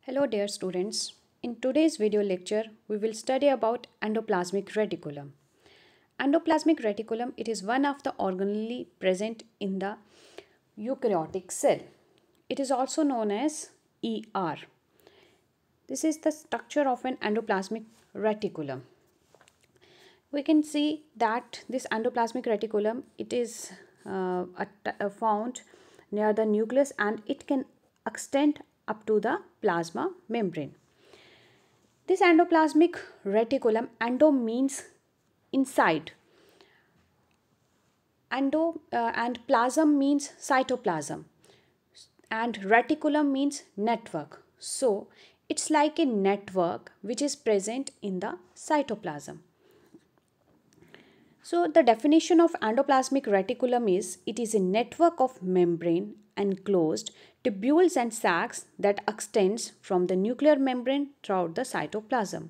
Hello dear students. In today's video lecture, we will study about endoplasmic reticulum. Endoplasmic reticulum, it is one of the organelle present in the eukaryotic cell. It is also known as ER. This is the structure of an endoplasmic reticulum. We can see that this endoplasmic reticulum, it is found near the nucleus and it can extend up to the plasma membrane. This endoplasmic reticulum, endo means inside, and plasm means cytoplasm, and reticulum means network. So it's like a network which is present in the cytoplasm. So the definition of endoplasmic reticulum is it is a network of membrane enclosed tubules and sacs that extends from the nuclear membrane throughout the cytoplasm.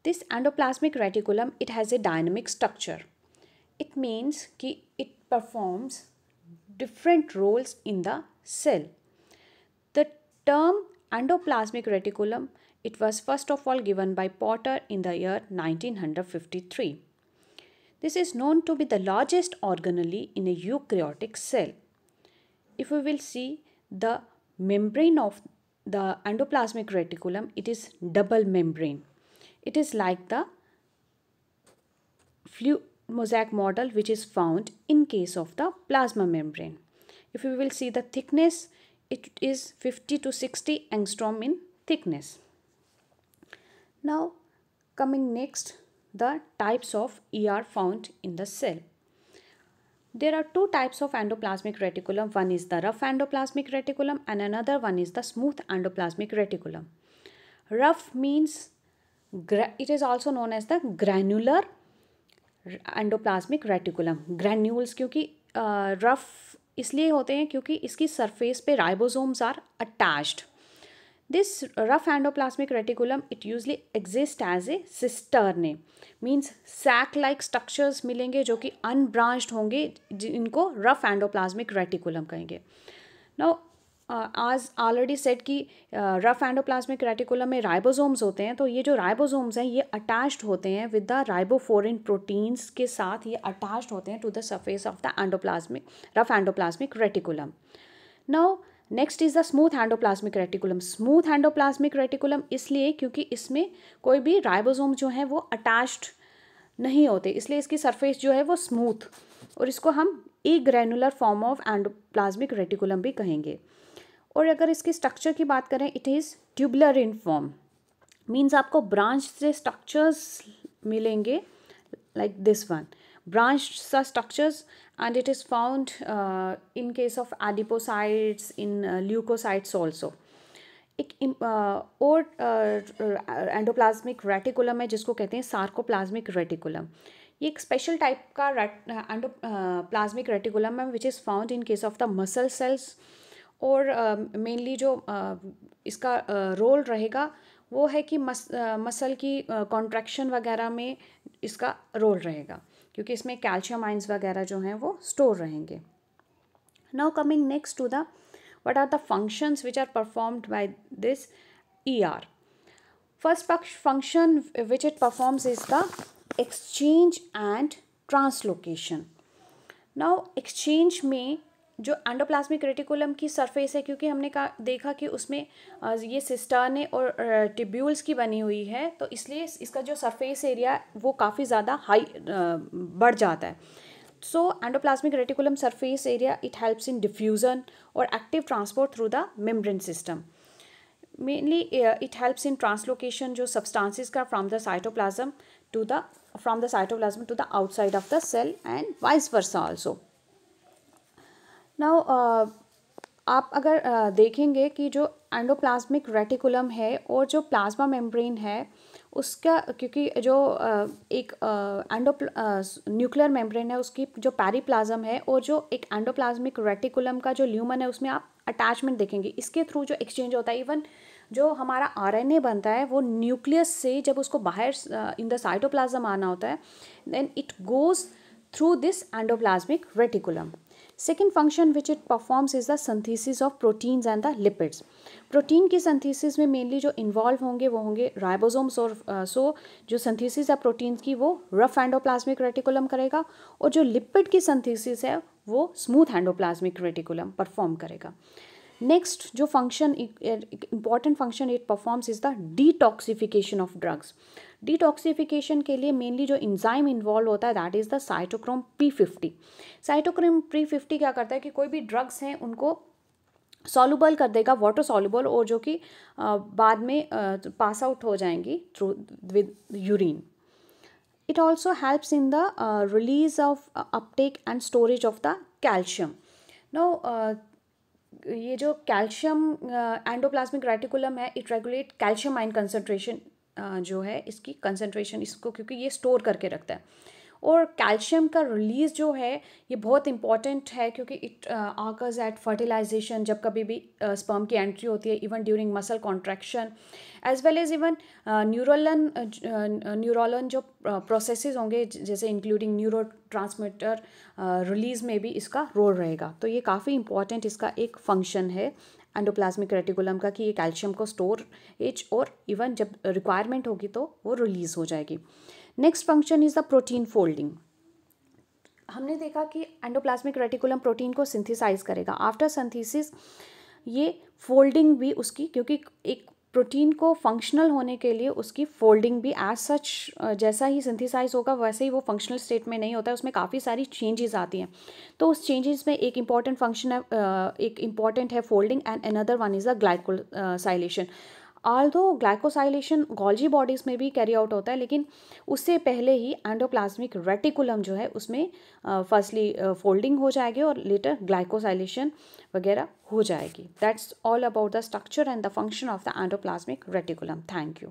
This endoplasmic reticulum, it has a dynamic structure. It means that it performs different roles in the cell. The term endoplasmic reticulum, it was first of all given by Potter in the year 1953. This is known to be the largest organelle in a eukaryotic cell. If we will see the membrane of the endoplasmic reticulum, it is double membrane. It is like the mosaic model which is found in case of the plasma membrane. If we will see the thickness, it is 50 to 60 angstrom in thickness. Now coming next, the types of ER found in the cell. There are two types of endoplasmic reticulum. One is the rough endoplasmic reticulum and another one is the smooth endoplasmic reticulum. Rough means, it is also known as the granular endoplasmic reticulum. Granules क्योंकि rough इसलिए होते हैं क्योंकि इसकी surface पे ribosomes are attached. This rough endoplasmic reticulum, it usually exists as a cistern, means sac-like structures मिलेंगे जो कि unbranched होंगे, जिनको rough endoplasmic reticulum कहेंगे. Now, as already said कि rough endoplasmic reticulum में ribosomes होते हैं, तो ये जो ribosomes हैं ये attached होते हैं with the ribofourin proteins के साथ ये attached होते हैं to the surface of the rough endoplasmic reticulum. Now, next is the smooth endoplasmic reticulum. Smooth endoplasmic reticulum इसलिए क्योंकि इसमें कोई भी राइबोसोम जो है वो अटैच्ड नहीं होते, इसलिए इसकी सरफेस जो है वो स्मूथ, और इसको हम a granular form of endoplasmic reticulum भी कहेंगे. और अगर इसकी स्ट्रक्चर की बात करें, it is tubular in form, means आपको ब्रांच से स्ट्रक्चर्स मिलेंगे like this one, branched structures, and it is found in case of adipocytes, in leukocytes also. एक और एंडोप्लाज्मिक रेटिकुलम है जिसको कहते हैं सार्कोप्लाज्मिक रेटिकुलम. ये एक स्पेशल टाइप का एंडोप्लाज्मिक रेटिकुलम है which is found in case of the muscle cells. और मेनली जो इसका रोल रहेगा वो है कि मसल की कॉन्ट्रैक्शन वगैरह में इसका रोल रहेगा, क्योंकि इसमें कैल्शियम आइंस वगैरह जो हैं वो स्टोर रहेंगे. Now coming next to the what are the functions which are performed by this ER. First function which it performs is the exchange and translocation. Now exchange में जो एंडोप्लाज्मिक रेटिकुलम की surface है, क्योंकि हमने देखा कि उसमें ये सिस्टर्ने और ट्यूब्यूल्स की बनी हुई है, तो इसलिए इसका जो सरफेस एरिया वो काफ़ी ज़्यादा हाई बढ़ जाता है. So endoplasmic reticulum surface area it helps in diffusion और active transport through the membrane system. Mainly it helps in translocation जो सब्सटेंसेस का from the cytoplasm to the outside of the cell and vice versa also. Now आप अगर देखेंगे कि जो endoplasmic reticulum है और जो प्लाज्मा मेम्ब्रेन है उसका, क्योंकि जो एक न्यूक्लियर मेम्ब्रेन है उसकी जो पेरिप्लाज्म है और जो एक एंडोप्लाज्मिक रेटिकुलम का जो ल्यूमन है उसमें आप अटैचमेंट देखेंगे. इसके थ्रू जो एक्सचेंज होता है, इवन जो हमारा RNA बनता है वो न्यूक्लियस से जब उसको बाहर इन द साइटोप्लाज्म आना होता है, then it goes through this endoplasmic reticulum. Second function which it performs is the synthesis of proteins and the lipids. Protein की सिंथेसिस में मेनली जो इन्वॉल्व होंगे वो होंगे राइबोसोम्स और सो जो सिंथेसिस है प्रोटीन्स की वो रफ एंडोप्लाज्मिक रेटिकुलम करेगा, और जो लिपिड की सिंथेसिस है वो स्मूथ एंडोप्लाज्मिक रेटिकुलम परफॉर्म करेगा। नेक्स्ट जो function important function it performs is the detoxification of drugs. Detoxification के लिए मेनली जो इंजाइम इन्वॉल्व होता है that is the cytochrome P50। Cytochrome P50 क्या करता है कि कोई भी ड्रग्स हैं उनको सॉल्युबल कर देगा, वाटर सॉल्युबल, और जो कि बाद में पास आउट हो जाएंगी through with urine. It also helps in the release of uptake and storage of the calcium. Now ये जो कैल्शियम एंडोप्लाज्मिक रेटिकुलम है it regulate calcium ion concentration, जो है इसकी कंसनट्रेशन इसको, क्योंकि ये स्टोर करके रखता है। और कैल्शियम का रिलीज़ जो है ये बहुत इंपॉर्टेंट है क्योंकि इट आकर्स एट फर्टिलाइजेशन, जब कभी भी स्पर्म की एंट्री होती है, even during muscle contraction, as well as even neuronal जो प्रोसेसेस होंगे जैसे इंक्लूडिंग न्यूरो ट्रांसमीटर रिलीज़ में भी इसका रोल रहेगा। तो ये काफ़ी इंपॉर्टेंट इसका एक फंक्शन है एंडोप्लाज्मिक रेटिकुलम का कि ये कैल्शियम को स्टोरेज और इवन जब रिक्वायरमेंट होगी तो वो रिलीज़ हो जाएगी। Next function is the protein folding. हमने देखा कि एंडोप्लाज्मिक रेटिकुलम प्रोटीन को सिंथेसाइज करेगा। आफ्टर सिंथेसिस ये फोल्डिंग भी उसकी, क्योंकि एक प्रोटीन को फंक्शनल होने के लिए उसकी फोल्डिंग भी एज सच जैसा ही सिंथेसाइज होगा वैसे ही वो फंक्शनल स्टेट में नहीं होता है, उसमें काफ़ी सारी चेंजेस आती हैं। तो उस चेंजेस में एक इंपॉर्टेंट फंक्शन है, एक इंपॉर्टेंट है folding, and another one is the glycosylation. Although glycosylation Golgi bodies में भी कैरी आउट होता है, लेकिन उससे पहले ही एंडोप्लाज्मिक रेटिकुलम जो है उसमें फर्स्टली फोल्डिंग हो जाएगी और लेटर ग्लाइकोसाइलेशन वगैरह हो जाएगी। That's all about the structure and the function of the endoplasmic reticulum. Thank you.